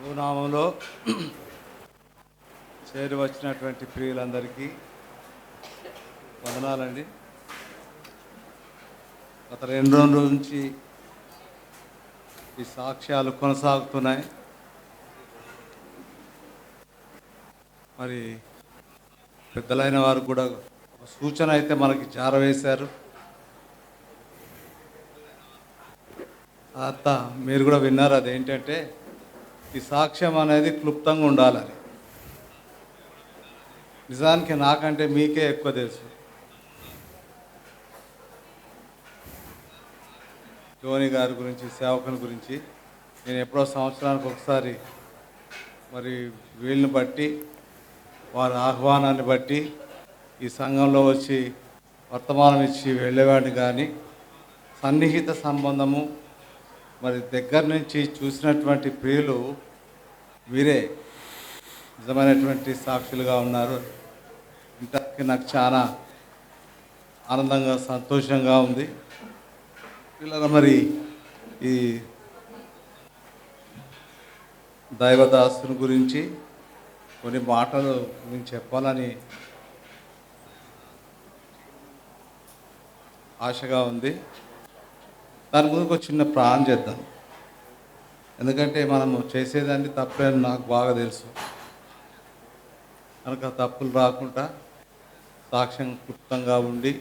ప్రభునామంలో చేరి వచ్చినటువంటి ప్రియులందరికీ వందనాలండి. గత 2 రోజుల నుంచి ఈ సాక్ష్యాలు కొనసాగుతున్నాయి. మరి పెద్దలైన వారు కూడా ఒక సూచన అయితే మనకి జారవేశారు. అత్త మీరు కూడా విన్నారు. అదేంటంటే ఈ సాక్ష్యం అనేది క్లుప్తంగా ఉండాలని. నిజానికి నాకంటే మీకే ఎక్కువ తెలుసు. ధోని గారి గురించి, సేవకుని గురించి నేను ఎప్పుడో సంవత్సరానికి ఒకసారి మరి వీళ్ళని బట్టి, వారి ఆహ్వానాన్ని బట్టి ఈ సంఘంలో వచ్చి వర్తమానం ఇచ్చి వెళ్ళేవాడిని. కానీ సన్నిహిత సంబంధము మరి దగ్గర నుంచి చూసినటువంటి ప్రియులు వీరే నిజమైనటువంటి సాక్షులుగా ఉన్నారు. ఇంతకీ నాకు చాలా ఆనందంగా, సంతోషంగా ఉంది. పిల్లల మరి ఈ దైవదాసుని గురించి కొన్ని మాటలు నేను చెప్పాలని ఆశగా ఉంది. దాని ముందుకు ఒక చిన్న ప్రాణం చేద్దాం. ఎందుకంటే మనము చేసేదాన్ని తప్పని నాకు బాగా తెలుసు కనుక తప్పులు రాకుండా సాక్ష్యం క్లుప్తంగా ఉండి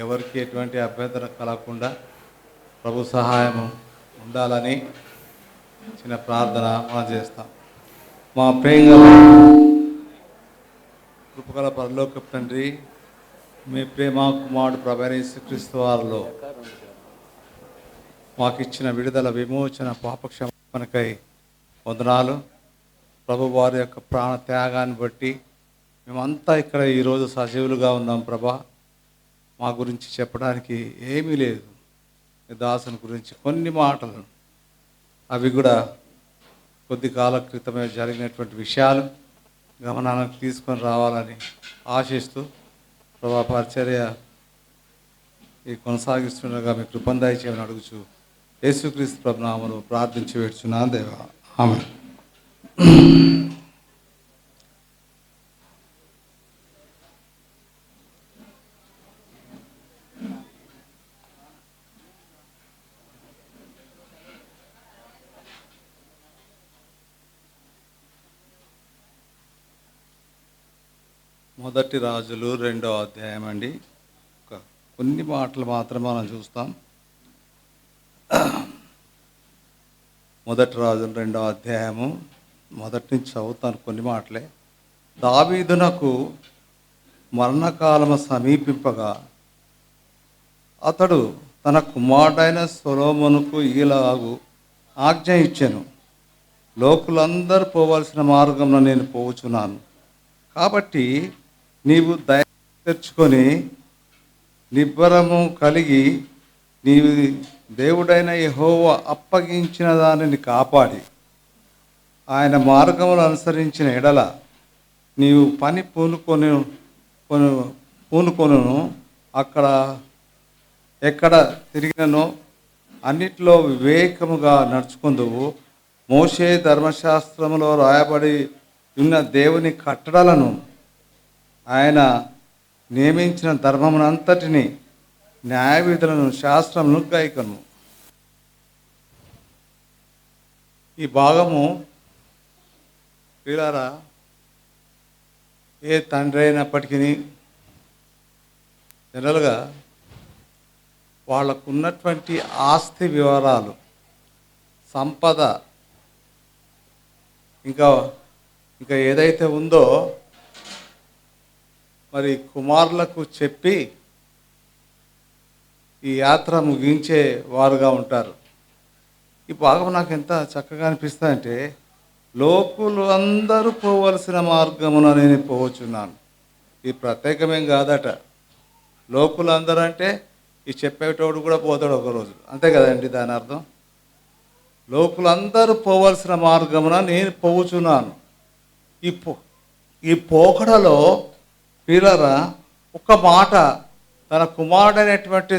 ఎవరికి ఎటువంటి అభ్యంతరం కలగకుండా ప్రభు సహాయం ఉండాలని చిన్న ప్రార్థన మనం చేస్తాం. మా ప్రేమగల కృపగల పరలోకపు తండ్రి, మీ ప్రేమ కుమారుడు ప్రభువైన యేసుక్రీస్తు వారిలో మాకు ఇచ్చిన విడుదల, విమోచన, పాపక్షమాపణకై వందనాలు. ప్రభు వారి యొక్క ప్రాణ త్యాగాన్ని బట్టి మేమంతా ఇక్కడ ఈరోజు సజీవులుగా ఉన్నాం. ప్రభా, మా గురించి చెప్పడానికి ఏమీ లేదు. దాసుని గురించి కొన్ని మాటలు, అవి కూడా కొద్ది కాల క్రితమే జరిగినటువంటి విషయాలు గమనానికి తీసుకొని రావాలని ఆశిస్తూ ప్రభా పరిచర్య ఈ కొనసాగిస్తుండగా మీ కృపను దయచేయమని అడుగుచు యేసుక్రీస్తు ప్రభు నామములో ప్రార్థించి వేడుచున్నాను దేవా, ఆమేన్. మొదటి రాజులు 2వ అధ్యాయం అండి. కొన్ని మాటలు మాత్రమే మనం చూస్తాం. మొదటి రాజులు 2వ అధ్యాయము మొదటి నుంచి చదువుతాను. కొన్ని మాటలే. దావీదునకు మరణకాలము సమీపింపగా అతడు తన కుమారుడైన సొలొమోనుకు ఈలాగు ఆజ్ఞ ఇచ్చెను: లోకులందరూ పోవలసిన మార్గంలో నేను పోవుచున్నాను. కాబట్టి నీవు దయ తెచ్చుకొని నిబ్బరము కలిగి నీవు దేవుడైన యెహోవా అప్పగించిన దానిని కాపాడి ఆయన మార్గములు అనుసరించిన ఎడల నీవు పని పూనుకొను అక్కడ ఎక్కడ తిరిగిననో అన్నిట్లో వివేకముగా నడుచుకుందువు. మోషే ధర్మశాస్త్రములో రాయబడి ఉన్న దేవుని కట్టడలను, ఆయన నియమించిన ధర్మమునంతటిని, న్యాయవిధులను, శాస్త్రమును గైకొను. ఈ భాగము వీళ్ళారా ఏ తండ్రి అయినప్పటికీ జనరల్గా వాళ్ళకు ఉన్నటువంటి ఆస్తి వివరాలు, సంపద, ఇంకా ఏదైతే ఉందో మరి కుమారులకు చెప్పి ఈ యాత్ర ముగించే వారుగా ఉంటారు. ఈ భాగం నాకు ఎంత చక్కగా అనిపిస్తుందంటే, లోకులు అందరూ పోవలసిన మార్గమున నేను పోవచ్చున్నాను. ఇది ప్రత్యేకమేం కాదట. లోకులు అందరూ అంటే ఈ చెప్పేటోడు కూడా పోతాడు ఒకరోజు, అంతే కదండి దాని అర్థం. లోకులందరూ పోవలసిన మార్గమున నేను పోవుచున్నాను. ఈ పోకడలో పిల్లరా ఒక మాట, తన కుమారుడైనటువంటి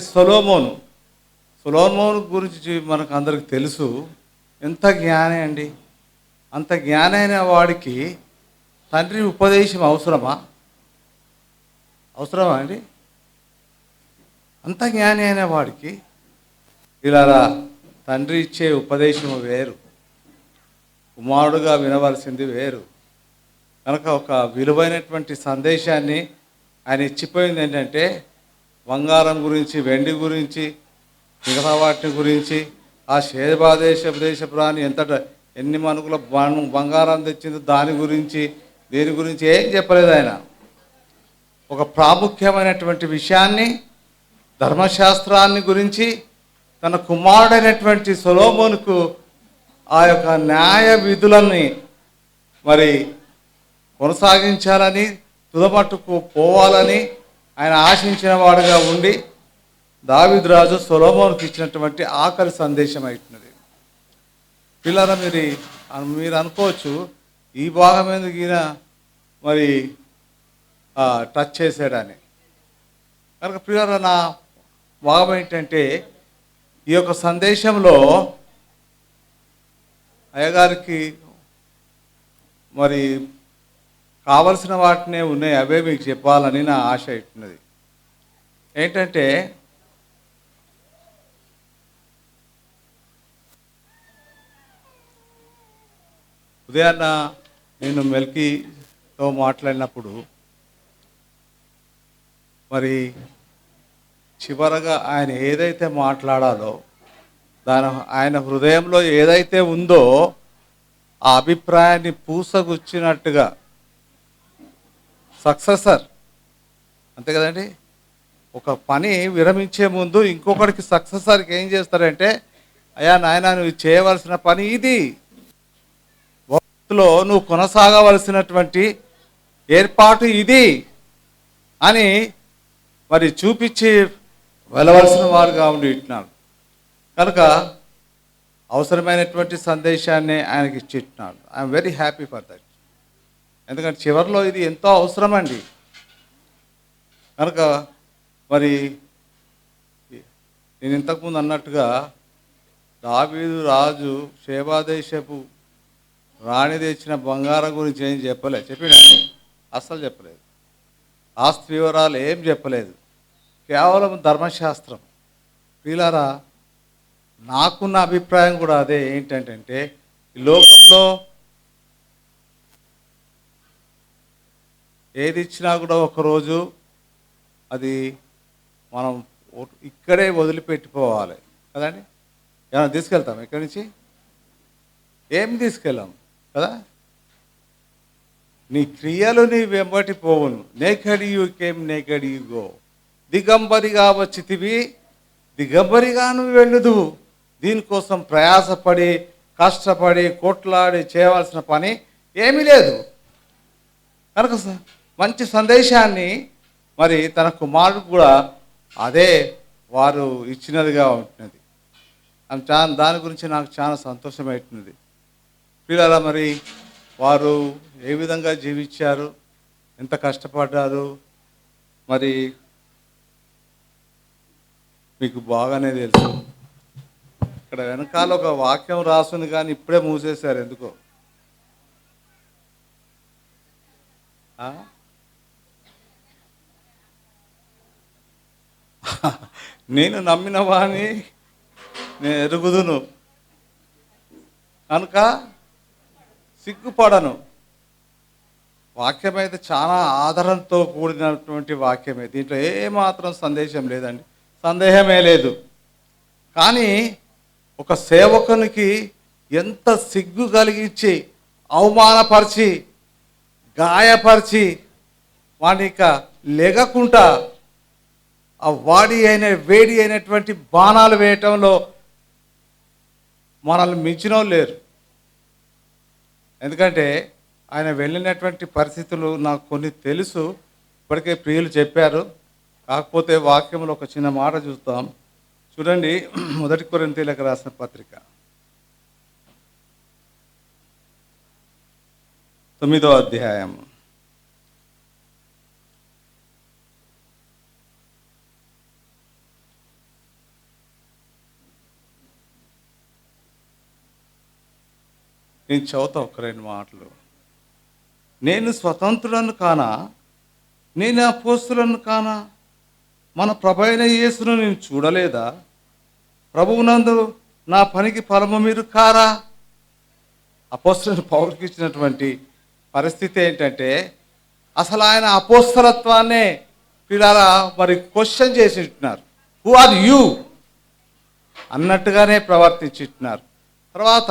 సొలొమోను గురించి మనకు అందరికి తెలుసు. ఎంత జ్ఞాని అండి. అంత జ్ఞానైన వాడికి తండ్రి ఉపదేశం అవసరమా? అవసరమా అండి? అంత జ్ఞాని అయిన వాడికి ఇలా తండ్రి ఇచ్చే ఉపదేశం వేరు, కుమారుడుగా వినవలసింది వేరు. కనుక ఒక విలువైనటువంటి సందేశాన్ని ఆయన ఇచ్చిపోయింది ఏంటంటే, బంగారం గురించి, వెండి గురించి, మిగతా వాటి గురించి, ఆ దేశపురాణి ఎన్ని మనుకుల బంగారం తెచ్చింది దాని గురించి, దేని గురించి ఏం చెప్పలేదు ఆయన. ఒక ప్రాముఖ్యమైనటువంటి విషయాన్ని, ధర్మశాస్త్రాన్ని గురించి తన కుమారుడైనటువంటి సొలొమోనుకు ఆ యొక్క న్యాయ విధులని మరి కొనసాగించాలని, తుదమట్టుకు పోవాలని ఆయన ఆశించిన వాడుగా ఉండి దావీదు రాజు సొలొమోనుకు ఇచ్చినటువంటి ఆఖరి సందేశం అవుతున్నది. పిల్లల మీరు అనుకోవచ్చు, ఈ భాగం ఎందుకు ఈయన మరి టచ్ చేశాడని. కనుక పిల్లల నా భాగం ఏంటంటే, ఈ యొక్క సందేశంలో అయ్యగారికి మరి కావలసిన వాటినే ఉన్నాయి, అవే మీకు చెప్పాలని నా ఆశ ఇట్టున్నది. ఏంటంటే, ఉదయాన్న నేను మెల్కీతో మాట్లాడినప్పుడు మరి చివరగా ఆయన ఏదైతే మాట్లాడాలో ఆయన హృదయంలో ఏదైతే ఉందో ఆ అభిప్రాయాన్ని పూసగుచ్చినట్టుగా సక్సెసర్, అంతే కదండి. ఒక పని విరమించే ముందు ఇంకొకరికి సక్సెసర్కి ఏం చేస్తారంటే, అయ్యా నాయన నువ్వు చేయవలసిన పని ఇది, భక్తిలో నువ్వు కొనసాగవలసినటువంటి ఏర్పాటు ఇది అని మరి చూపించి వెళ్ళవలసిన వారుగా ఉండి ఇట్టినాడు. కనుక అవసరమైనటువంటి సందేశాన్ని ఆయనకి ఇచ్చిట్టినాడు. I'm very happy for that. ఎందుకంటే చివరిలో ఇది ఎంతో అవసరమండి. కనుక మరి నేను ఇంతకుముందు అన్నట్టుగా దావీదు రాజు దేశపు రాణి తెచ్చిన బంగారం గురించి ఏం చెప్పలేదు. చెప్పినండి? అస్సలు చెప్పలేదు. ఆస్తి వివరాలు ఏం చెప్పలేదు. కేవలం ధర్మశాస్త్రం. ప్రియులారా, నాకున్న అభిప్రాయం కూడా అదే. ఏంటంటే, ఈ లోకంలో ఏది ఇచ్చినా కూడా ఒకరోజు అది మనం ఇక్కడే వదిలిపెట్టిపోవాలి కదండి. ఏమైనా తీసుకెళ్తాం ఇక్కడి నుంచి? ఏం తీసుకెళ్ళాం కదా. నీ క్రియలు నీ వెంబటి పోవును. Naked you came, naked you go. దిగంబరిగా వచ్చితివి, దిగంబరిగా నువ్వు వెళ్ళదు. దీనికోసం ప్రయాసపడి, కష్టపడి, కొట్లాడి చేయవలసిన పని ఏమీ లేదు. కనుక మంచి సందేశాన్ని మరి తన కుమారుడు కూడా అదే వారు ఇచ్చినదిగా ఉంటున్నది. దాని గురించి నాకు చాలా సంతోషమవుతున్నది. పిల్లల మరి వారు ఏ విధంగా జీవించారు, ఎంత కష్టపడ్డారు, మరి మీకు బాగానే తెలుసు. ఇక్కడ వెనకాల ఒక వాక్యం రాసుంది కానీ ఇప్పుడే మూసేశారు ఎందుకో. నేను నమ్మిన వాణ్ణి నేను ఎరుగుదును కనుక సిగ్గుపడను. వాక్యం అయితే చాలా ఆదరణతో కూడినటువంటి వాక్యమే. దీంట్లో ఏమాత్రం సందేశం లేదండి, సందేహమే లేదు. కానీ ఒక సేవకునికి ఎంత సిగ్గు కలిగించి, అవమానపరిచి, గాయపరిచి, వాడి ఇక లెగకుండా ఆ వేడి అయినటువంటి బాణాలు వేయటంలో మనల్ని మించిన లేరు. ఎందుకంటే ఆయన వెళ్ళినటువంటి పరిస్థితులు నాకు కొన్ని తెలుసు, ఇప్పటికే ప్రియులు చెప్పారు. కాకపోతే వాక్యంలో ఒక చిన్న మాట చూస్తాం. చూడండి, 1 కొరింథీయులకు రాసిన పత్రిక 9వ అధ్యాయం. నేను చదువుతా ఒక రెండు మాటలు. నేను స్వతంత్రులను కానా, నేను అపోస్తులను కానా, మన ప్రభు అయిన యేసును నేను చూడలేదా, ప్రభువునందు నా పనికి ఫలము మీరు కారా. అపోస్తలుని పౌలుకి ఇచ్చినటువంటి పరిస్థితి ఏంటంటే, అసలు ఆయన అపోస్తలత్వాన్నే పిల్లలా మరి క్వశ్చన్ చేసి ఉంటున్నారు. హూ ఆర్ యూ అన్నట్టుగానే ప్రవర్తించుంటున్నారు. తర్వాత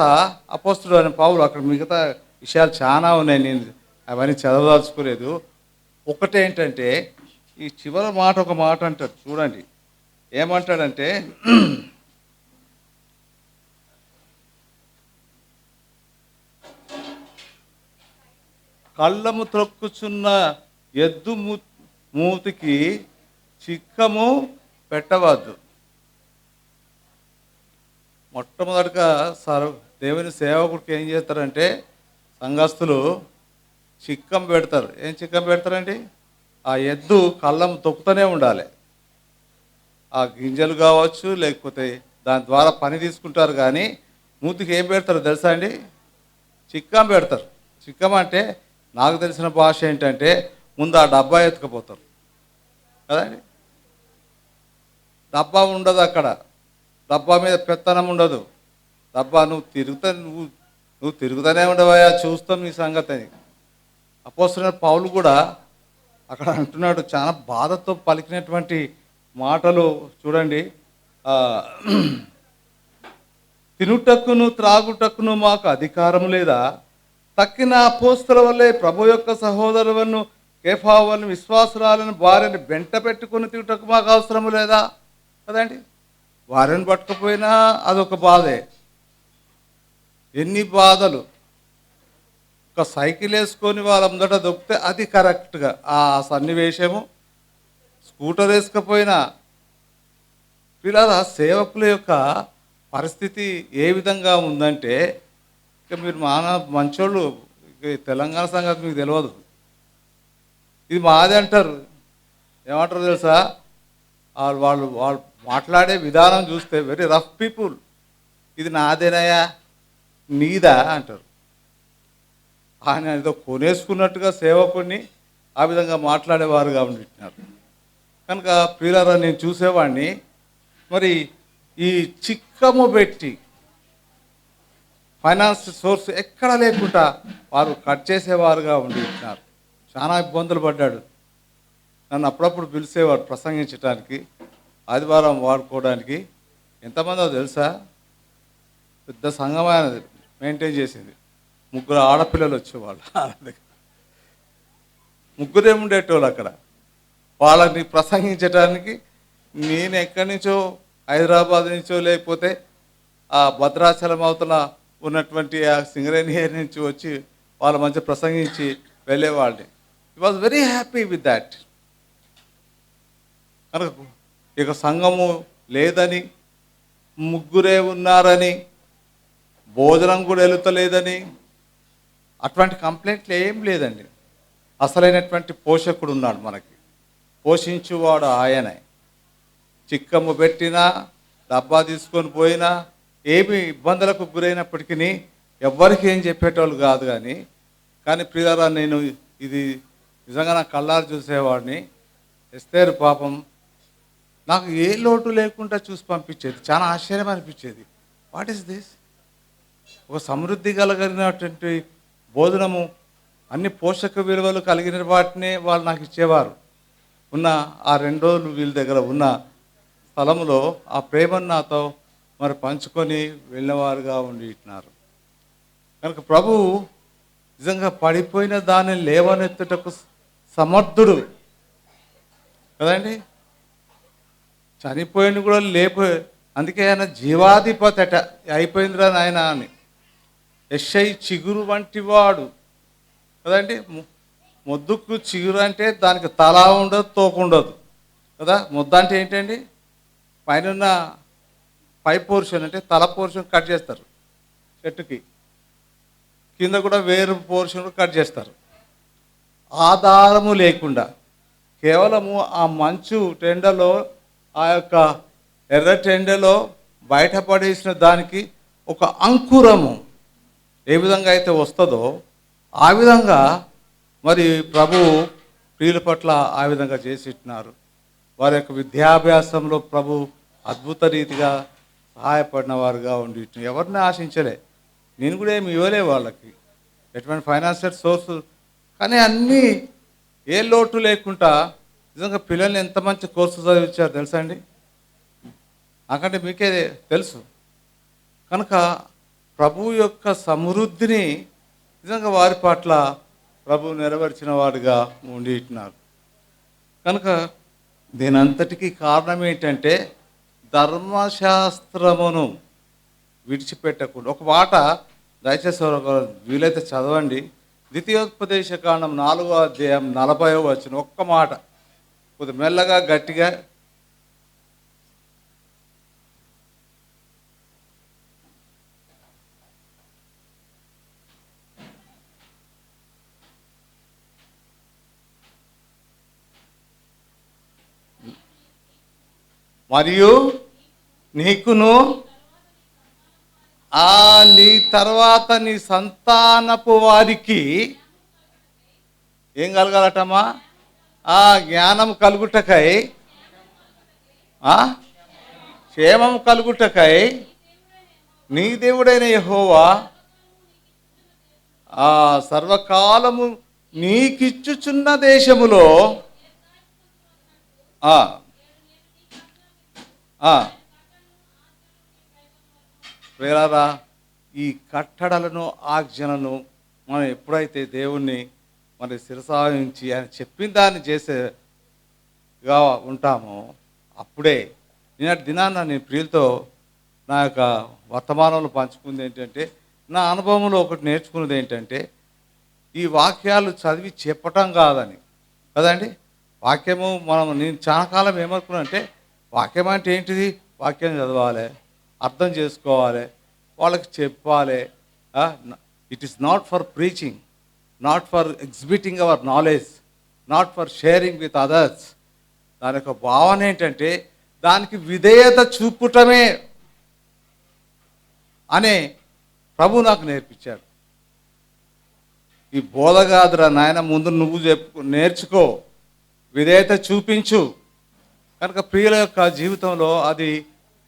అపోస్తలుడు అని పౌలు, అక్కడ మిగతా విషయాలు చాలా ఉన్నాయి, నేను అవన్నీ చదవదలుచుకోలేదు. ఒకటేంటంటే ఈ చివరి మాట ఒక మాట అంటాడు చూడండి. ఏమంటాడంటే, కళ్ళము త్రొక్కుచున్న ఎద్దు మూతికి చిక్కము పెట్టవద్దు. మొట్టమొదటిగా దేవుని సేవకుడికి ఏం చేస్తారంటే సంఘస్థులు చిక్కం పెడతారు. ఏం చిక్కం పెడతారండి? ఆ ఎద్దు కళ్ళం తొక్కుతూనే ఉండాలి. ఆ గింజలు కావచ్చు, లేకపోతే దాని ద్వారా పని తీసుకుంటారు. కానీ మూతికి ఏం పెడతారు తెలుసా అండి? చిక్కం పెడతారు. చిక్కం అంటే నాకు తెలిసిన భాష ఏంటంటే, ముందు ఆ డబ్బా ఎత్తుకపోతారు కదండి. డబ్బా ఉండదు అక్కడ, డబ్బా మీద పెత్తనం ఉండదు. డబ్బా నువ్వు తిరుగుతూనే ఉండవయా, చూస్తాం నీ సంగతి. అపోస్తలుడైన పౌలు కూడా అక్కడ అంటున్నాడు, చాలా బాధతో పలికినటువంటి మాటలు చూడండి. తినుటక్కును త్రాగుటక్కును మాకు అధికారం లేదా? తక్కిన అపోస్తల వల్లే ప్రభు యొక్క సహోదరులను, కేఫా వాళ్ళని, విశ్వాసురాలను, భార్యని వెంట పెట్టుకుని తిరుగుటకు మాకు అవసరం లేదా కదండి. భార్యను పట్టుకుపోయినా అదొక బాధే. ఎన్ని బాధలు. ఒక సైకిల్ వేసుకొని వాళ్ళందట దొక్కితే అది కరెక్ట్గా ఆ సన్నివేశము. స్కూటర్ వేసుకపోయినా. పిల్లల సేవకుల యొక్క పరిస్థితి ఏ విధంగా ఉందంటే, ఇక మీరు మంచోళ్ళు, తెలంగాణ సంగతి మీకు తెలియదు. ఇది మాది అంటారు. ఏమంటారు తెలుసా? వాళ్ళు మాట్లాడే విధానం చూస్తే వెరీ రఫ్ పీపుల్. ఇది నాదేనయా, నీదా అంటారు. ఆయన ఏదో కొనేసుకున్నట్టుగా సేవకుని ఆ విధంగా మాట్లాడేవారుగా ఉంటున్నారు. కనుక ప్రియులారా, నేను చూసేవాడిని. మరి ఈ చిక్కము పెట్టి ఫైనాన్స్ సోర్స్ ఎక్కడ లేకుండా వారు కట్ చేసేవారుగా ఉంటున్నారు. చాలా ఇబ్బందులు పడ్డాడు. నన్ను అప్పుడప్పుడు పిలిచేవాడు ప్రసంగించడానికి, ఆదివారం వాడుకోవడానికి. ఎంతమందో తెలుసా? పెద్ద సంఘం ఆయన మెయింటైన్ చేసింది. 3 ఆడపిల్లలు వచ్చేవాళ్ళు. ముగ్గురే ఉండేటోళ్ళు అక్కడ. వాళ్ళని ప్రసంగించడానికి నేను ఎక్కడి నుంచో, హైదరాబాద్ నుంచో, లేకపోతే ఆ భద్రాచలం అవతల ఉన్నటువంటి ఆ సింగరేణి ఏరియా నుంచి వచ్చి వాళ్ళ మధ్య ప్రసంగించి వెళ్ళేవాళ్ళని. He was very happy with that. కనుక ఇక సంఘము లేదని, ముగ్గురే ఉన్నారని, భోజనం కూడా వెళుతలేదని అటువంటి కంప్లైంట్లు ఏం లేదండి. అసలైనటువంటి పోషకుడు ఉన్నాడు మనకి. పోషించువాడు ఆయనే. చిక్కము పెట్టినా, డబ్బా తీసుకొని పోయినా, ఏమి ఇబ్బందులకు గురైనప్పటికీ ఎవ్వరికి ఏం చెప్పేటోళ్ళు కాదు. కానీ ప్రియులారా, నేను ఇది నిజంగా నా కళ్ళారు చూసేవాడిని. ఎస్తేరు పాపం నాకు ఏ లోటు లేకుండా చూసి పంపించేది. చాలా ఆశ్చర్యం అనిపించేది. What is this? ఒక సమృద్ధి కలిగినటువంటి భోజనము, అన్ని పోషక విలువలు కలిగిన వాటినే వాళ్ళు నాకు ఇచ్చేవారు. ఉన్న ఆ 2 రోజులు వీళ్ళ దగ్గర ఉన్న స్థలంలో ఆ ప్రేమను నాతో మరి పంచుకొని వెళ్ళినవారుగా ఉంటున్నారు. కనుక ప్రభువు నిజంగా పడిపోయిన దాన్ని లేవనెత్తుటకు సమర్థుడు కదండి. చనిపోయిన కూడా అందుకే ఆయన జీవాధిపతి అట. అయిపోయిందిరా నాయన అని. యెషై చిగురు వంటి వాడు కదండి. మొద్దుకు చిగురు అంటే దానికి తల ఉండదు, తోక ఉండదు కదా. ముద్ద అంటే ఏంటండి? పైన పై పోర్షన్ అంటే తల పోర్షన్ కట్ చేస్తారు చెట్టుకి, కింద కూడా వేరు పోర్షన్ కట్ చేస్తారు. ఆధారము లేకుండా కేవలము ఆ మంచు టెండలో, ఆ యొక్క ఎర్ర టెండలో బయటపడేసిన దానికి ఒక అంకురము, ఏ విధంగా అయితే వస్తుందో ఆ విధంగా మరి ప్రభు ప్రియుల పట్ల ఆ విధంగా చేసిట్టున్నారు. వారి యొక్క విద్యాభ్యాసంలో ప్రభు అద్భుత రీతిగా సహాయపడిన వారుగా ఉండి ఎవరిని ఆశించలే. నేను కూడా ఏమి ఇవ్వలే వాళ్ళకి ఎటువంటి ఫైనాన్షియల్ సోర్సు, కానీ అన్నీ ఏ లోటు లేకుండా నిజంగా పిల్లల్ని ఎంత మంచి కోర్సు చదివించారు తెలుసా అండి. నాకంటే మీకే తెలుసు. కనుక ప్రభు యొక్క సమృద్ధిని నిజంగా వారి పట్ల ప్రభు నెరవేర్చిన వాడుగా ఉండిటున్నారు. కనుక దీనంతటికీ కారణం ఏంటంటే ధర్మశాస్త్రమును విడిచిపెట్టకుండా. ఒక మాట దయచేసి వీలైతే చదవండి. ద్వితీయోపదేశ కాండం 4వ అధ్యాయం 40వ వచనం. ఒక్క మాట కొద్ది మెల్లగా గట్టిగా. మరియు నీకును నీ తర్వాత నీ సంతానపు వారికి ఏం కలగాలటమ్మా? జ్ఞానం కలుగుటకై, క్షేమం కలుగుటకై నీ దేవుడైన యెహోవా సర్వకాలము నీకిచ్చుచున్న దేశములో ప్రేరారా ఈ కట్టడలను ఆజ్ఞలను మనం ఎప్పుడైతే దేవుణ్ణి మరి శిరసావించి ఆయన చెప్పిన దాన్ని చేసేగా ఉంటామో అప్పుడే. నిన్నటి దినాన్న నేను ప్రియులతో నా యొక్క వర్తమానంలో పంచుకుంది ఏంటంటే, నా అనుభవంలో ఒకటి నేర్చుకున్నది ఏంటంటే, ఈ వాక్యాలు చదివి చెప్పటం కాదని కదండి. వాక్యము నేను చాలా కాలం ఏమనుకున్నానంటే, వాక్యం అంటే ఏంటిది? వాక్యం చదవాలి, అర్థం చేసుకోవాలి, వాళ్ళకి చెప్పాలి. It is not for preaching, not for exhibiting our knowledge, not for sharing with others. దాని యొక్క భావన ఏంటంటే దానికి విధేయత చూపుటమే అనే ప్రభు నాకు నేర్పించాడు. ఈ బోధ కాదురా నాయన, ముందు నువ్వు నేర్చుకో, విధేయత చూపించు. కనుక ప్రియుల యొక్క జీవితంలో అది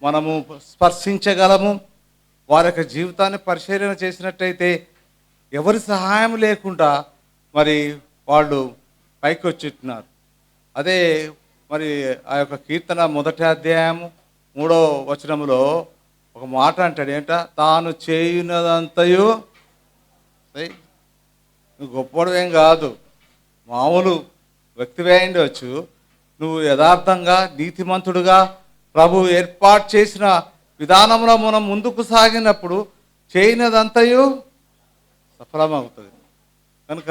మనము స్పర్శించగలము. వారి యొక్క జీవితాన్ని పరిశీలన చేసినట్టయితే ఎవరి సహాయం లేకుండా మరి వాళ్ళు పైకి వచ్చుతున్నారు. అదే మరి ఆ యొక్క కీర్తన 1వ అధ్యాయము 3వ వచనములో ఒక మాట అంటాడు. ఏంట? తాను చేయునదంతయు. నువ్వు గొప్పవాడువేం కాదు, మామూలు వ్యక్తివే ఉండవచ్చు. నువ్వు యథార్థంగా నీతిమంతుడుగా ప్రభు ఏర్పాటు చేసిన విధానంలో మనం ముందుకు సాగినప్పుడు చేయనదంతయు సఫలమవుతుంది. కనుక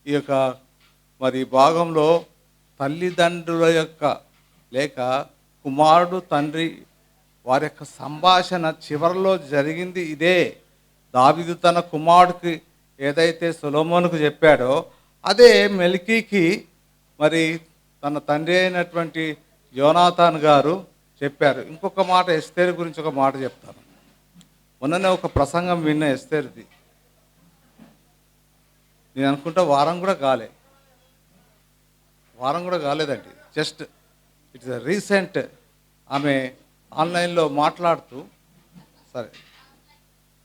ఈ యొక్క మరి భాగంలో తల్లిదండ్రుల యొక్క లేక కుమారుడు తండ్రి వారి యొక్క సంభాషణ చివరిలో జరిగింది ఇదే. దావీదు తన కుమారుడికి ఏదైతే సొలొమోనుకు చెప్పాడో అదే మెల్కీకి మరి తన తండ్రి అయినటువంటి యోనాతాన్ గారు చెప్పారు. ఇంకొక మాట ఎస్తేరు గురించి ఒక మాట చెప్తాను. మొన్ననే ఒక ప్రసంగం విన్న ఎస్తేరుది. నేను అనుకుంటా వారం కూడా కాలేదండి. Just it's recent. ఆమె ఆన్లైన్లో మాట్లాడుతూ, సరే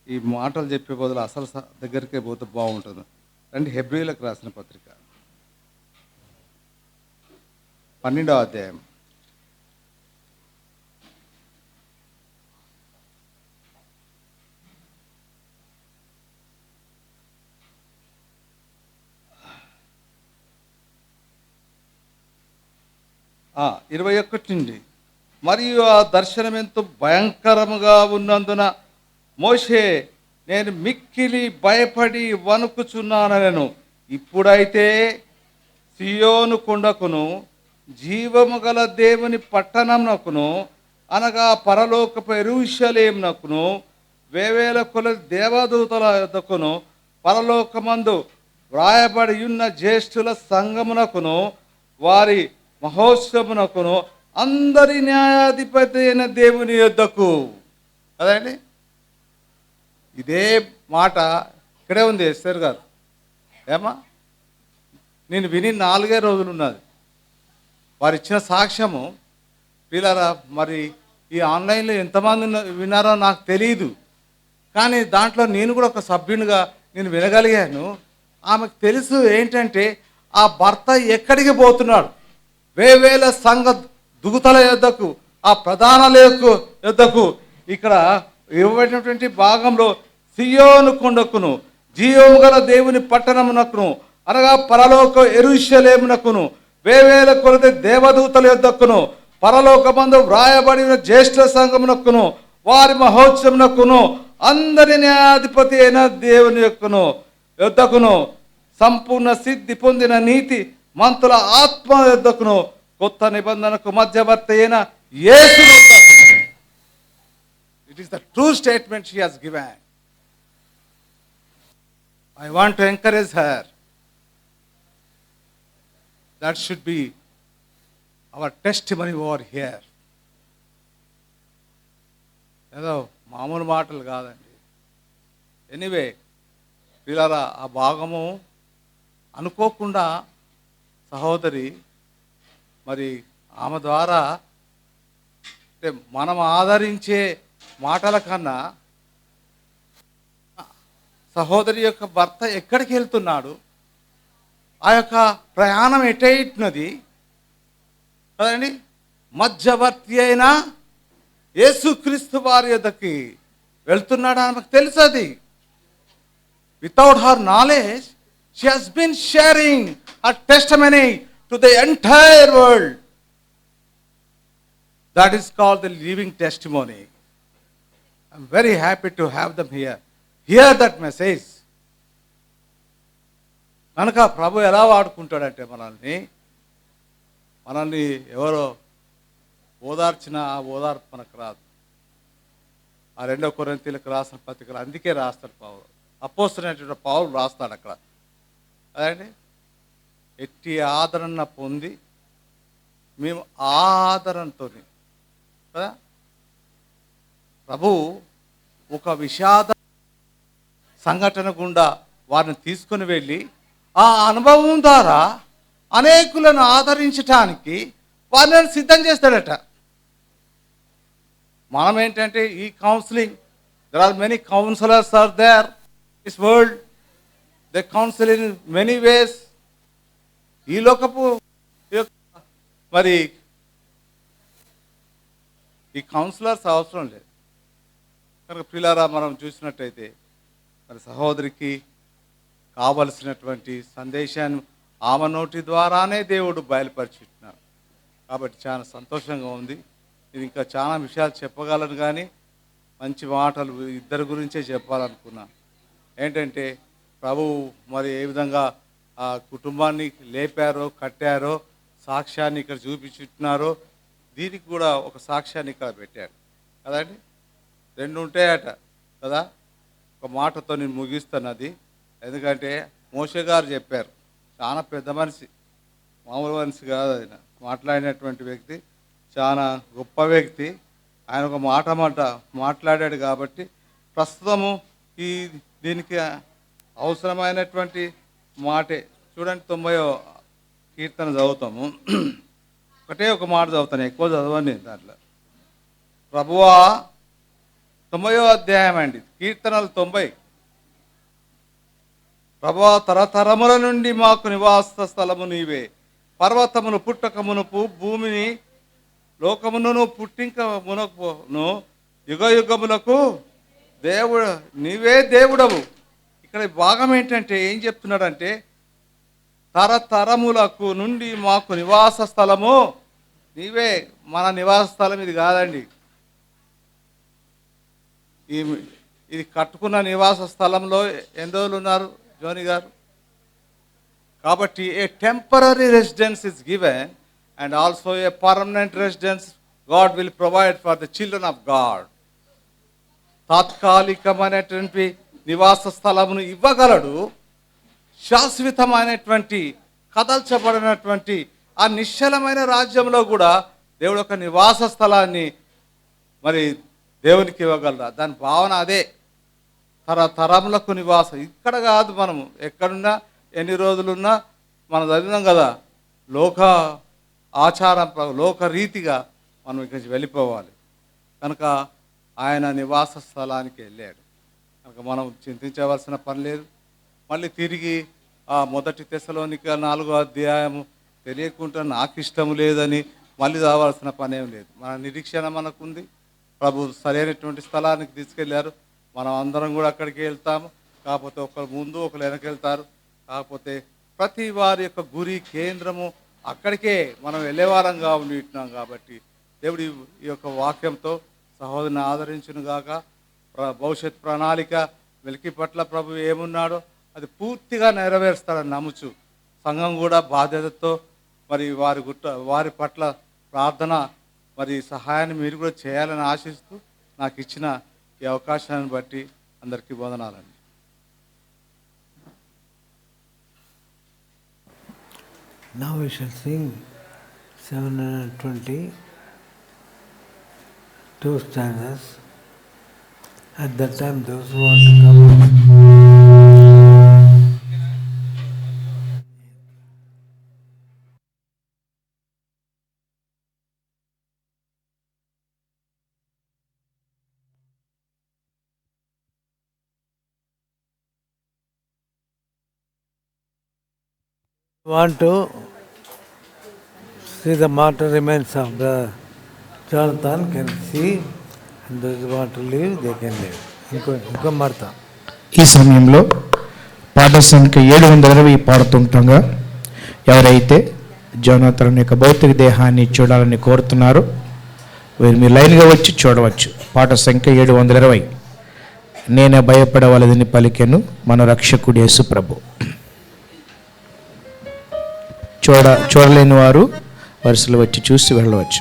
ఈ మాటలు చెప్పే బదులు అసలు దగ్గరికే పోతే బాగుంటుంది. రండి, హెబ్రీలకు రాసిన పత్రిక 12వ అధ్యాయం. ఆ 21 నుండి. మరియు ఆ దర్శనం ఎంతో భయంకరముగా ఉన్నందున మోషే, నేను మిక్కిలి భయపడి వణుకుచున్నానెను. ఇప్పుడైతే సియోను కొండకును జీవము గల దేవుని పట్టణమునకును అనగా పరలోకపు యెరూషలేమునకును వేవేల కొలది దేవదూతల యొద్దకును పరలోకమందు వ్రాయబడి ఉన్న జ్యేష్ఠుల సంఘమునకును వారి మహోత్సవమునకును అందరి న్యాయాధిపతి అయిన దేవుని యొద్దకు. కదండి, ఇదే మాట ఇక్కడే ఉంది ఎస్తేర్ గారు. ఏమా నేను విని 4 రోజులు ఉన్నది. వారు ఇచ్చిన సాక్ష్యము వీళ్ళరా మరి ఈ ఆన్లైన్లో ఎంతమంది విన్నారో నాకు తెలియదు. కానీ దాంట్లో నేను కూడా ఒక సభ్యునిగా నేను వినగలిగాను. ఆమెకు తెలుసు ఏంటంటే ఆ భర్త ఎక్కడికి పోతున్నాడు. వేవేల సంఘ దుగుతల యొద్దకు, ఆ ప్రధానాల యొద్దకు, ఇక్కడ ఇవ్వబడినటువంటి భాగంలో సియోను కొండకును, జీవము గల దేవుని పట్టణమునకును, అనగా పరలోక యెరూషలేమునకును, వేవేల కొలది దేవదూతల యొద్దకును, పరలోకమందు వ్రాయబడిన జ్యేష్ఠ సంఘమునకును, వారి మహోత్సవమునకును, అందరి న్యాయాధిపతి అయిన దేవుని యొద్దకును, సంపూర్ణ సిద్ధి పొందిన నీతి మంతుల ఆత్మ యొద్దకును, కొత్త నిబంధనకు మధ్యవర్తి అయిన యేసు యొద్దకును. It is the true statement she has given. I want to encourage her. That should be our testimony over here. ఏదో మామూలు మాటలు కాదండి. ఎనీవే పిల్లరా, ఆ భాగము అనుకోకుండా సహోదరి మరి ఆమె ద్వారా అంటే మనం ఆదరించే మాటల కన్నా సహోదరి యొక్క భర్త ఎక్కడికి వెళ్తున్నాడు, ఆ యొక్క ప్రయాణం ఎటైతున్నది కదండి, మధ్యవర్తి అయిన యేసుక్రీస్తు వారి యొద్దకి వెళ్తున్నాడు ఆమెకు తెలుసు. అది without her knowledge she has been sharing her testimony to the entire world. That is called the living testimony. I'm very happy to have them here. Hear that message. కనుక ప్రభు ఎలా వాడుకుంటాడంటే మనల్ని ఎవరో ఓదార్చిన ఆ ఓదార్పు మనకు రాదు. ఆ 2 కొరింథీయులకు రాసిన పత్రికలు అందుకే రాస్తాడు పౌలు. అపోస్తలుడైనటువంటి పౌలు రాస్తాడు అక్కడ అదండి, ఎట్టి ఆదరణ పొంది మేము ఆదరణతో కదా ప్రభు ఒక విషాద సంఘటన గుండా వారిని తీసుకొని వెళ్ళి ఆ అనుభవం ద్వారా అనేకులను ఆదరించటానికి వారిని సిద్ధం చేస్తాడట. మనం ఏంటంటే ఈ counselling, there are many counsellors are there this world, they counsel in many ways. ఈ లోకపు మరి ఈ కౌన్సిలర్స్ అవసరం లేదు. కనుక పిల్లారా, మనం చూసినట్టయితే మరి సహోదరికి కావలసినటువంటి సందేశాన్ని ఆమె నోటి ద్వారానే దేవుడు బయలుపరిచినాడు. కాబట్టి చాలా సంతోషంగా ఉంది. ఇది ఇంకా చాలా విషయాలు చెప్పగలను, కానీ మంచి మాటలు ఇద్దరి గురించే చెప్పాలనుకున్నా. ఏంటంటే ప్రభువు మరి ఏ విధంగా ఆ కుటుంబాన్ని లేపారో, కట్టారో, సాక్ష్యాన్ని ఇక్కడ చూపించున్నారో, దీనికి కూడా ఒక సాక్ష్యాన్ని ఇక్కడ పెట్టాడు కదండి. 2 ఉంటాయట కదా. ఒక మాటతో నేను ముగిస్తాను అది. ఎందుకంటే మోషే గారు చెప్పారు, చాలా పెద్ద మనిషి, మామూలు మనిషి కాదు ఆయన. మాట్లాడినటువంటి వ్యక్తి, చాలా గొప్ప వ్యక్తి. ఆయన ఒక మాట మాట్లాడాడు కాబట్టి ప్రస్తుతము దీనికి అవసరమైనటువంటి మాటే. చూడండి, 90వ కీర్తన చదువుతాము. ఒకటే ఒక మాట చదువుతాను, ఎక్కువ చదవండి దాంట్లో. ప్రభువా, 90వ అధ్యాయం అండి, కీర్తనలు 90. ప్రభువా, తరతరముల నుండి మాకు నివాస స్థలము నీవే. పర్వతమును పుట్టక మునుపు, భూమిని లోకమును పుట్టింక మునకును, యుగ యుగములకు దేవుడు నీవే దేవుడవు. ఇక్కడ భాగం ఏంటంటే ఏం చెప్తున్నాడంటే, తరతరములకు నుండి మాకు నివాస స్థలము నీవే. మన నివాస స్థలం ఇది కాదండి. ఇది కట్టుకున్న నివాస స్థలంలో ఎన్ని రోజులు ఉన్నారు జోని గారు? కాబట్టి a temporary residence is given and also a permanent residence God will provide for the children of God. తాత్కాలికమైనటువంటి నివాస స్థలమును ఇవ్వగలడు. శాశ్వతమైనటువంటి కదల్చబడినటువంటి ఆ నిశ్చలమైన రాజ్యంలో కూడా దేవుడు ఒక నివాస స్థలాన్ని మరి దేవునికి ఇవ్వగలరా? దాని భావన అదే. తరతరములకు నివాసం. ఇక్కడ కాదు, మనము ఎక్కడున్నా ఎన్ని రోజులున్నా మనం చదివినాం కదా, లోక ఆచారం లోక రీతిగా మనం ఇక్కడి నుంచి వెళ్ళిపోవాలి. కనుక ఆయన నివాస స్థలానికి వెళ్ళాడు. కనుక మనం చింతించవలసిన పని లేదు. మళ్ళీ తిరిగి ఆ 1 తెస్సలోనిక 4వ అధ్యాయము తెలియకుండా నాకు ఇష్టం లేదని మళ్ళీ రావాల్సిన పని ఏం లేదు. మన నిరీక్షణ మనకుంది. ప్రభు సరైనటువంటి స్థలానికి తీసుకెళ్లారు. మనం అందరం కూడా అక్కడికి వెళ్తాము. కాకపోతే ఒకరు ముందు ఒకరు వెనక వెళ్తారు. కాకపోతే ప్రతి వారి యొక్క గురి కేంద్రము అక్కడికే మనం వెళ్ళేవారంగా ఉంటున్నాం. కాబట్టి దేవుడి ఈ యొక్క వాక్యంతో సహోదరుని ఆదరించును గాక. భవిష్యత్ ప్రణాళిక వెలికి పట్ల ప్రభు ఏమున్నాడో అది పూర్తిగా నెరవేరుస్తాడని నమ్ముచు, సంఘం కూడా బాధ్యతతో మరి వారి పట్ల ప్రార్థన మరి సహాయాన్ని మీరు కూడా చేయాలని ఆశిస్తూ నాకు ఇచ్చిన ఈ అవకాశాన్ని బట్టి అందరికీ వందనాలండి. Now we shall sing 722 stanzas. At that time, those who want to come. Want to see the mortal remains of Brother Jonathan can see, and those who want to leave, they can leave. ఇంకో Martha ఈ సమయంలో పాట సంఖ్య 720 పాడుతుండగా ఎవరైతే Jonathan యొక్క భౌతిక దేహాన్ని చూడాలని కోరుతున్నారో వీరు మీ లైన్గా వచ్చి చూడవచ్చు. పాట సంఖ్య 720. నేనే భయపడవలదని పలికెను మన రక్షకుడు యేసు ప్రభు. చూడలేని వారు వరుసలు వచ్చి చూసి వెళ్ళవచ్చు.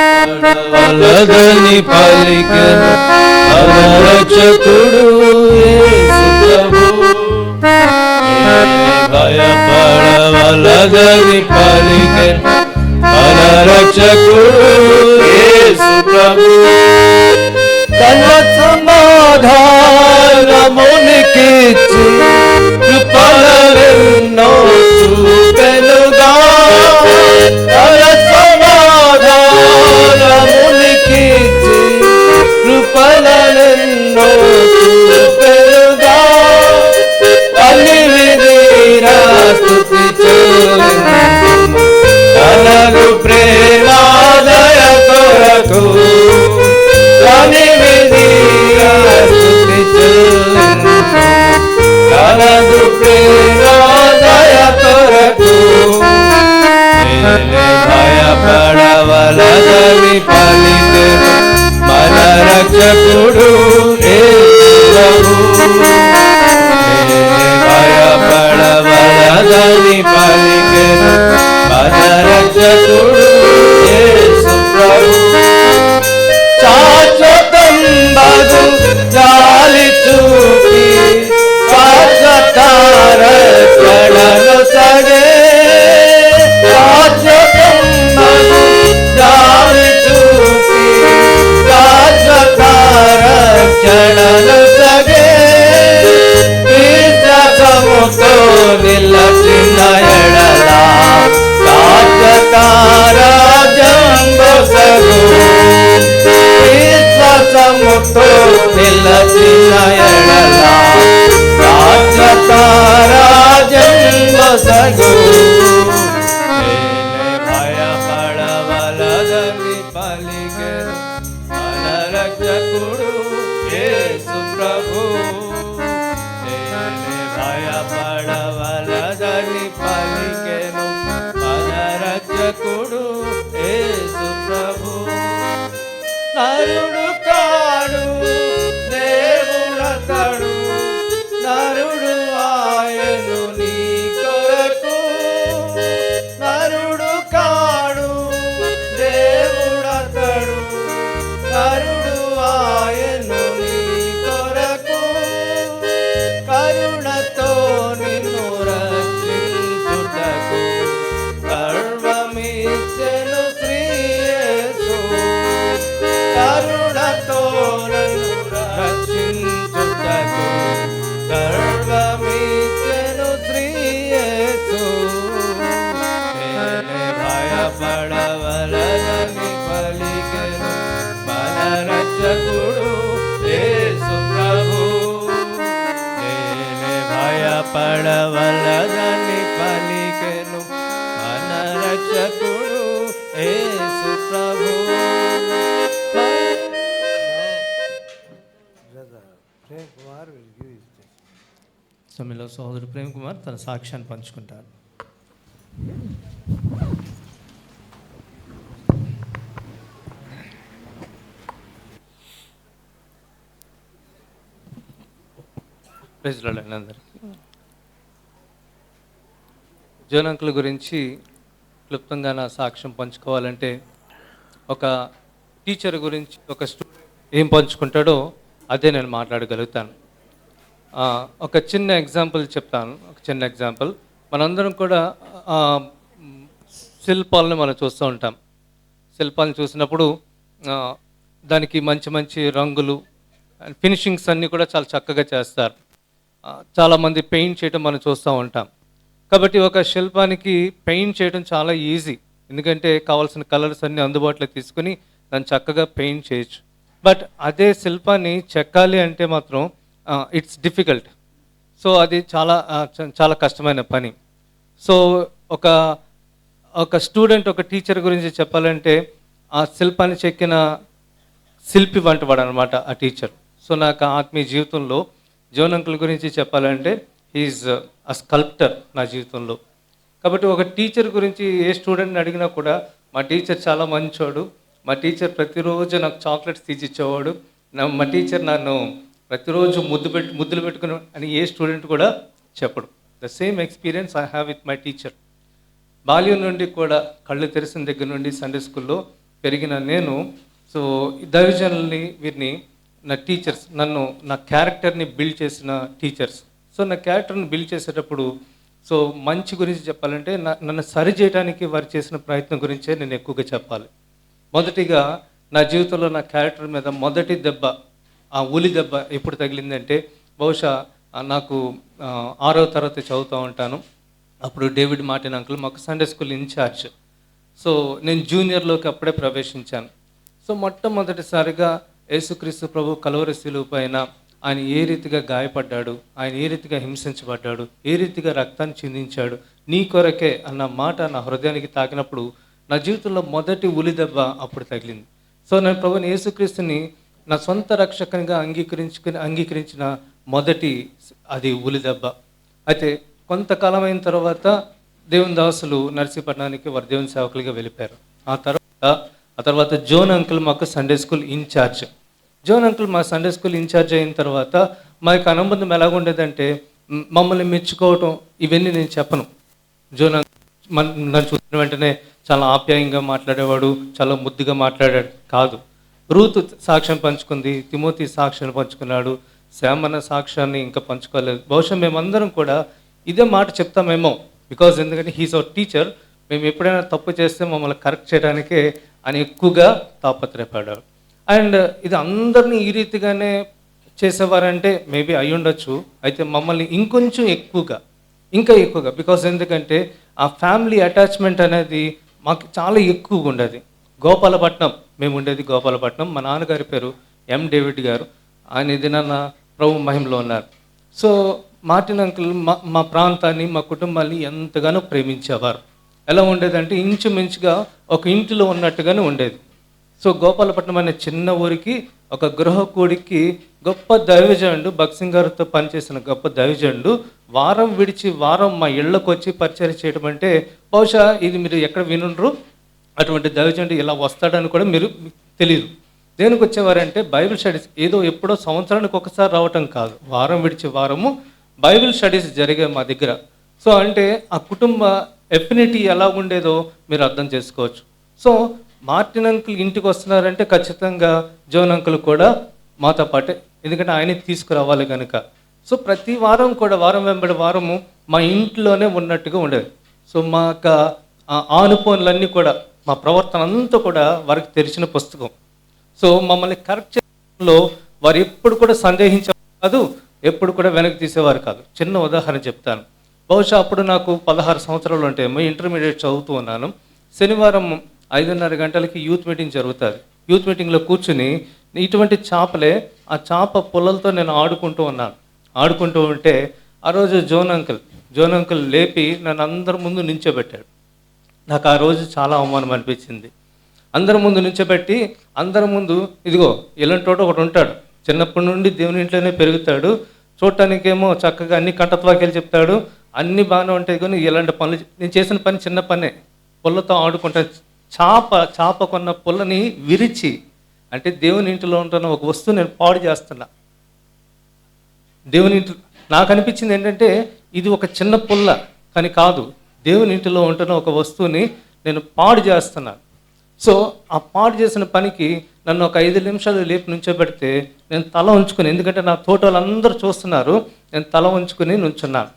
భయపడవలదని పలికెను మన రక్షకుడు యేసు ప్రభు. భయపడవలదని పలికెను మన రక్షకుడు యేసు ప్రభు. తన సమాధానమునికిచ్చి కృపలెన్నో చూపెనుగా. తన సమాధానమునికిచ్చి కృపలెన్నో చూపెనుగా. అన్నివిధీరా స్తుతి చెల్లింతుము తనకు ప్రేమాదయ కొరకు. అన్నివిధీరా స్తుతి చెల్లింతుము తనకు ప్రేమాదయ కొరకు. భయపడవలదని పలికెను మన రక్షకుడు యేసు ప్రభు. భయపడవలదని పలికెను మన రక్షకుడు యేసు ప్రభు. శాశ్వతంబగు జాలి చూపి శాశ్వత రక్షణను సగే. శాశ్వతంబగు జాలి చూపి శాశ్వత రక్షణను సగే. విశ్వాసముతో నిలచిన ఎడల శాశ్వత రాజ్యంబు సగు. విశ్వాసముతో నిలచిన ఎడల శాశ్వత రాజ్యంబు సగు. భయపడవలదని పలికెను మన రక్షకుడు యేసు ప్రభు. భయపడవలదని పలికెను మన రక్షకుడు యేసు ప్రభు. నరుడు కాడు దేవుడతడు, నరుడు ఆయను నీ కొరకు. నరుడు కాడు దేవుడతడు, నరుడు ఆయను నీ కొరకు. కరుణతో పడవలదని పలికెను మన రక్షకుడు యేసు ప్రభు. Brother Prem Kumar will give his testimony. సమయంలో సోదరుడు ప్రేమ్ కుమార్ తన సాక్ష్యాన్ని పంచుకుంటారు. ప్రైజ్ లార్డ్ అండి అందరికీ. జోన్ అంకుల్ గురించి క్లుప్తంగా నా సాక్ష్యం పంచుకోవాలంటే, ఒక టీచర్ గురించి ఒక స్టూడెంట్ ఏం పంచుకుంటాడో అదే నేను మాట్లాడగలుగుతాను. ఒక చిన్న ఎగ్జాంపుల్ చెప్తాను. ఒక చిన్న ఎగ్జాంపుల్, మనందరం కూడా శిల్పాలను మనం చూస్తూ ఉంటాం. శిల్పాలను చూసినప్పుడు దానికి మంచి మంచి రంగులు ఫినిషింగ్స్ అన్నీ కూడా చాలా చక్కగా చేస్తారు. చాలామంది పెయింట్ చేయడం మనం చూస్తూ ఉంటాం. కాబట్టి ఒక శిల్పానికి పెయింట్ చేయడం చాలా ఈజీ, ఎందుకంటే కావాల్సిన కలర్స్ అన్నీ అందుబాటులో తీసుకుని దాన్ని చక్కగా పెయింట్ చేయొచ్చు. బట్ అదే శిల్పాన్ని చెక్కాలి అంటే మాత్రం ఇట్స్ డిఫికల్ట్. సో అది చాలా కష్టమైన పని. సో ఒక స్టూడెంట్ ఒక టీచర్ గురించి చెప్పాలంటే, ఆ శిల్పాన్ని చెక్కిన శిల్పి వంటవాడు అనమాట ఆ టీచర్. సో నాకు ఆత్మీయ జీవితంలో జోన్ అంకుల్ గురించి చెప్పాలంటే హీఈస్ అ స్కల్ప్టర్ నా జీవితంలో. కాబట్టి ఒక టీచర్ గురించి ఏ స్టూడెంట్ని అడిగినా కూడా, మా టీచర్ చాలా మంచోడు, మా టీచర్ ప్రతిరోజు నాకు చాక్లెట్స్ తీసిచ్చేవాడు, మా టీచర్ నన్ను ప్రతిరోజు ముద్దులు పెట్టుకుని అని ఏ స్టూడెంట్ కూడా చెప్పడు. The same experience I have with my teacher. బాల్యం నుండి కూడా కళ్ళు తెరిసిన దగ్గర నుండి సండే స్కూల్లో పెరిగిన నేను, సో దైవజనుల్ని వీరిని నా టీచర్స్, నా క్యారెక్టర్ని బిల్డ్ చేసిన టీచర్స్. సో నా క్యారెక్టర్ని బిల్డ్ చేసేటప్పుడు, సో మంచి గురించి చెప్పాలంటే నన్ను సరి చేయడానికి వారు చేసిన ప్రయత్నం గురించే నేను ఎక్కువగా చెప్పాలి. మొదటిగా నా జీవితంలో నా క్యారెక్టర్ మీద మొదటి దెబ్బ, ఆ ఉలి దెబ్బ ఎప్పుడు తగిలిందంటే, బహుశా నాకు 6వ తరగతి చదువుతూ ఉంటాను. అప్పుడు డేవిడ్ మార్టిన్ అంకుల్ మాకు సండే స్కూల్ ఇన్ఛార్జ్. సో నేను జూనియర్లోకి అప్పుడే ప్రవేశించాను. సో మొట్టమొదటిసారిగా యేసుక్రీస్తు ప్రభు కలువరి శిలువ పైన ఆయన ఏ రీతిగా గాయపడ్డాడు, ఆయన ఏ రీతిగా హింసించబడ్డాడు, ఏ రీతిగా రక్తాన్ని చిందించాడు, నీ కొరకే అన్న మాట నా హృదయానికి తాకినప్పుడు నా జీవితంలో మొదటి ఉలి దెబ్బ అప్పుడు తగిలింది. సో నేను ప్రభుని యేసుక్రీస్తుని నా సొంత రక్షకంగా అంగీకరించిన మొదటి అది ఉలి దెబ్బ. అయితే కొంతకాలం అయిన తర్వాత దేవుని దాసులు నర్సీపట్నానికి వారు దేవుని సేవకులుగా వెళ్ళిపోయారు. ఆ తర్వాత జోన్ అంకుల్ మాకు Sunday school incharge. John uncle మా సండే స్కూల్ ఇన్ఛార్జ్ అయిన తర్వాత మా యొక్క అనుబంధం ఎలాగుండేదంటే, మమ్మల్ని మెచ్చుకోవటం ఇవన్నీ నేను చెప్పను. జోన్ నన్ను చూసిన వెంటనే చాలా ఆప్యాయంగా మాట్లాడేవాడు, చాలా ముద్దుగా మాట్లాడాడు కాదు. రూతు సాక్ష్యం పంచుకుంది, తిమోతి సాక్ష్యాన్ని పంచుకున్నాడు, శ్యామన్న సాక్ష్యాన్ని ఇంకా పంచుకోలేదు. బహుశా మేమందరం కూడా ఇదే మాట చెప్తామేమో, బికాజ్ ఎందుకంటే హీస్ అవర్ టీచర్. మేము ఎప్పుడైనా తప్పు చేస్తే మమ్మల్ని కరెక్ట్ చేయడానికే ఆయన ఎక్కువగా తాపత్రయపడ్డాడు. అండ్ ఇది అందరినీ ఈ రీతిగానే చేసేవారంటే మేబీ అయి ఉండొచ్చు. అయితే మమ్మల్ని ఇంకొంచెం ఇంకా ఎక్కువగా బికాజ్ ఎందుకంటే ఆ ఫ్యామిలీ అటాచ్మెంట్ అనేది మాకు చాలా ఎక్కువగా ఉండేది. గోపాలపట్నం మేము ఉండేది గోపాలపట్నం. మా నాన్నగారి పేరు ఎం డేవిడ్ గారు. ఆయన దినాన ప్రభు మహిమలో ఉన్నారు. సో మార్టిన్ అంకుల్ మా ప్రాంతాన్ని, మా కుటుంబాన్ని ఎంతగానో ప్రేమించేవారు. ఎలా ఉండేదంటే ఇంచుమించుగా ఒక ఇంటిలో ఉన్నట్టుగానే ఉండేది. సో గోపాలపట్నం అనే చిన్న ఊరికి ఒక గృహకూడికి గొప్ప దైవజనుడు, భక్సింగ్ గారితో పనిచేసిన గొప్ప దైవజనుడు వారం విడిచి వారం మా ఇళ్లకు వచ్చి పరిచయం చేయడం అంటే బహుశా ఇది మీరు ఎక్కడ వినుండ్రు. అటువంటి దైవజనుడు ఇలా వస్తాడని కూడా మీరు తెలియదు. దేనికి వచ్చేవారంటే బైబిల్ స్టడీస్. ఏదో ఎప్పుడో సంవత్సరానికి ఒకసారి రావటం కాదు, వారం విడిచి వారము బైబిల్ స్టడీస్ జరిగాయి మా దగ్గర. సో అంటే ఆ కుటుంబ ఎఫినిటీ ఎలా ఉండేదో మీరు అర్థం చేసుకోవచ్చు. సో మార్టిన్ అంకుల్ ఇంటికి వస్తున్నారంటే ఖచ్చితంగా జోన్ అంకుల్ కూడా మాతో పాటే, ఎందుకంటే ఆయనే తీసుకురావాలి కనుక. సో ప్రతి వారం కూడా వారం వెంబడి వారము మా ఇంట్లోనే ఉన్నట్టుగా ఉండేది. సో మా యొక్క ఆనుపోన్లన్నీ కూడా, మా ప్రవర్తన అంతా కూడా వారికి తెరిచిన పుస్తకం. సో మమ్మల్ని కరెక్ట్ చేయడంలో వారు ఎప్పుడు కూడా సందేహించేవారు కాదు, ఎప్పుడు కూడా వెనక్కి తీసేవారు కాదు. చిన్న ఉదాహరణ చెప్తాను. బహుశా అప్పుడు నాకు 16 సంవత్సరాలు ఉంటాయేమో, ఇంటర్మీడియట్ చదువుతూ ఉన్నాను. శనివారం 5:30 గంటలకి యూత్ మీటింగ్ జరుగుతుంది. యూత్ మీటింగ్లో కూర్చుని ఇటువంటి చేపలే, ఆ చేప పుల్లలతో నేను ఆడుకుంటూ ఉంటే ఆ రోజు జోన్ అంకుల్ లేపి నన్ను అందరి ముందు నించోబెట్టాడు. నాకు ఆ రోజు చాలా అవమానం అనిపించింది. అందరి ముందు నించోబెట్టి అందరి ముందు ఇదిగో ఇలాంటి ఒకటి ఉంటాడు, చిన్నప్పటి నుండి దేవుని ఇంట్లోనే పెరుగుతాడు, చూడటానికేమో చక్కగా అన్ని కంటత్వాక్యాలు చెప్తాడు, అన్నీ బాగానే ఉంటాయి, కానీ ఇలాంటి పనులు నేను చేసిన పని చిన్న పనే, పుల్లతో ఆడుకుంటా చాప కొన్న పుల్లని విరిచి, అంటే దేవుని ఇంటిలో ఉంటున్న ఒక వస్తువు నేను పాడు చేస్తున్నా. దేవుని ఇంటి నాకు అనిపించింది ఏంటంటే ఇది ఒక చిన్న పుల్ల కానీ కాదు, దేవుని ఇంటిలో ఉంటున్న ఒక వస్తువుని నేను పాడు చేస్తున్నాను. సో ఆ పాడు చేసిన పనికి నన్ను ఒక 5 నిమిషాలు లేపి నుంచోబెడితే నేను తల ఉంచుకుని, ఎందుకంటే నా తోట వాళ్ళందరూ చూస్తున్నారు, నేను తల ఉంచుకుని నుంచున్నాను.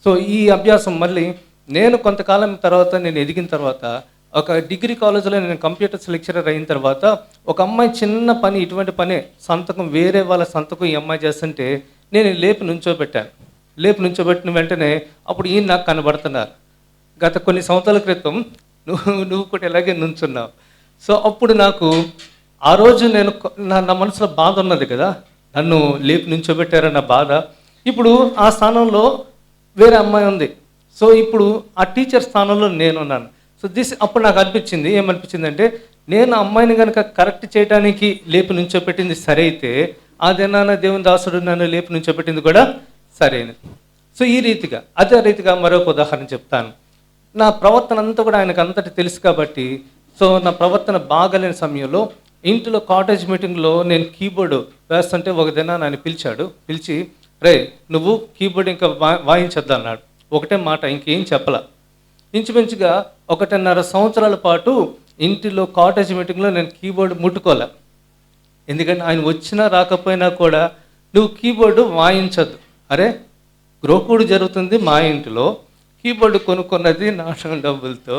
సో ఈ అభ్యాసం మళ్ళీ నేను కొంతకాలం తర్వాత నేను ఎదిగిన తర్వాత ఒక డిగ్రీ కాలేజీలో నేను కంప్యూటర్స్ లెక్చరర్ అయిన తర్వాత ఒక అమ్మాయి చిన్న పని, ఇటువంటి పనే సంతకం, వేరే వాళ్ళ సంతకం ఈ అమ్మాయి చేస్తుంటే నేను లేపి నుంచోబెట్టాను. లేపి నుంచోబెట్టిన వెంటనే అప్పుడు ఈయన నాకు కనబడుతున్నారు. గత కొన్ని సంవత్సరాల క్రితం నువ్వు కూడా ఇలాగే నుంచున్నావు. సో అప్పుడు నాకు ఆ రోజు నేను నా మనసులో బాధ ఉన్నది కదా, నన్ను లేపి నుంచోబెట్టారన్న బాధ. ఇప్పుడు ఆ స్థానంలో వేరే అమ్మాయి ఉంది. సో ఇప్పుడు ఆ టీచర్ స్థానంలో నేనున్నాను. సో అప్పుడు నాకు అనిపించింది, ఏమనిపించిందంటే నేను అమ్మాయిని కనుక కరెక్ట్ చేయడానికి లేపి నుంచోబెట్టింది సరే అయితే, అదేనా దేవుని దాసుడు నన్ను లేపి నుంచోబెట్టింది కూడా సరైనది. సో ఈ రీతిగా అదే రీతిగా మరొక ఉదాహరణ చెప్తాను. నా ప్రవర్తన అంతా కూడా ఆయనకు అంతటి తెలుసు కాబట్టి, సో నా ప్రవర్తన బాగాలేని సమయంలో ఇంటిలో కాటేజ్ మీటింగ్లో నేను కీబోర్డు వేస్తుంటే ఒక దినాన్ని ఆయన పిలిచి రే నువ్వు కీబోర్డ్ ఇంకా వాయించొద్దు అన్నాడు. ఒకటే మాట, ఇంకేం చెప్పలా. ఇంచుమించుగా 1.5 సంవత్సరాల పాటు ఇంటిలో కాటేజ్ మీటింగ్లో నేను కీబోర్డు ముట్టుకోలే. ఎందుకంటే ఆయన వచ్చినా రాకపోయినా కూడా నువ్వు కీబోర్డు వాయించొద్దు. అరే గ్రోకుడు జరుగుతుంది మా ఇంటిలో, కీబోర్డు కొనుక్కున్నది నా డబ్బులతో,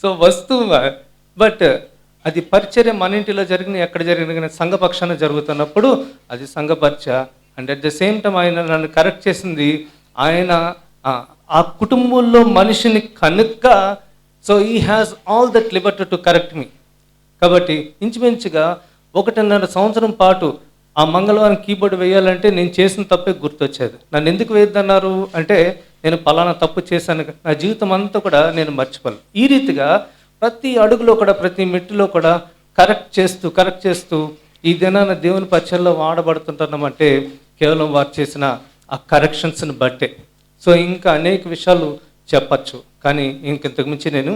సో వస్తువు, బట్ అది పరిచర్య మన ఇంటిలో జరిగిన ఎక్కడ జరిగిన సంఘపక్షాన జరుగుతున్నప్పుడు అది సంఘపరిచ. And at the same time ఆయన నన్ను కరెక్ట్ చేసింది, ఆయన ఆ కుటుంబంలో మనిషిని కనుక, so he has all that liberty to correct me. కాబట్టి ఇంచుమించుగా 1.5 సంవత్సరం పాటు ఆ మంగళవారం కీబోర్డు వేయాలంటే నేను చేసిన తప్పే గుర్తొచ్చేది. నన్ను ఎందుకు వేయద్దన్నారు అంటే నేను పలానా తప్పు చేశాను, నా జీవితం అంతా కూడా నేను మర్చిపోను. ఈ రీతిగా ప్రతి అడుగులో కూడా ప్రతి మెట్టులో కూడా కరెక్ట్ చేస్తూ ఈ దినాన దేవుని పరిచయంలో వాడబడుతుంటున్నామంటే కేవలం వారు చేసిన ఆ కరెక్షన్స్ని బట్టే. సో ఇంకా అనేక విషయాలు చెప్పచ్చు, కానీ ఇంతకు మించి నేను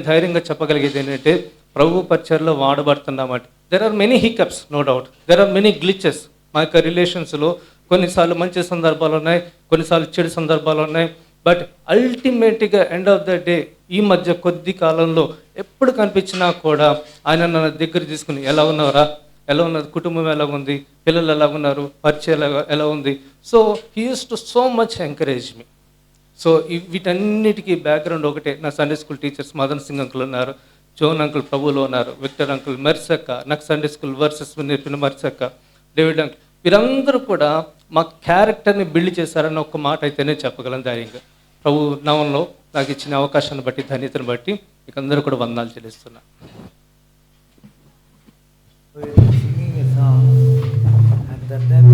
ధైర్యంగా చెప్పగలిగేది ఏంటంటే ప్రభు పరిచయంలో వాడబడుతున్నామంటే there are many hiccups, no doubt, there are many glitches. మా యొక్క రిలేషన్స్లో కొన్నిసార్లు మంచి సందర్భాలు ఉన్నాయి, కొన్నిసార్లు చెడు సందర్భాలు ఉన్నాయి. బట్ అల్టిమేట్గా ఎండ్ ఆఫ్ ద డే ఈ మధ్య కొద్ది కాలంలో ఎప్పుడు కనిపించినా కూడా ఆయన నన్ను దగ్గర తీసుకుని ఎలా ఉన్నది, కుటుంబం ఎలా ఉంది, పిల్లలు ఎలా ఉన్నారు, పరిచయం ఎలా ఉంది. So he use to so much encourage me. So వీటన్నిటికీ బ్యాక్గ్రౌండ్ ఒకటే. నా Sunday school teachers Madan Singh uncle ఉన్నారు, జోన్ అంకుల్ ప్రభులో ఉన్నారు, విక్టర్ అంకుల్, మెర్సక్క, నాకు సండే స్కూల్ వర్సెస్ నేర్పిన మెర్సక్క, డేవిడ్ అంకుల్, వీరందరూ కూడా మా క్యారెక్టర్ని బిల్డ్ చేశారని ఒక్క మాట అయితేనే చెప్పగలను ధైర్యంగా. ప్రభు నామంలో నాకు ఇచ్చిన అవకాశాన్ని బట్టి, ధన్యతను బట్టి మీకు అందరూ కూడా వందనాలు చెల్లిస్తున్నా. Singing a song, and that time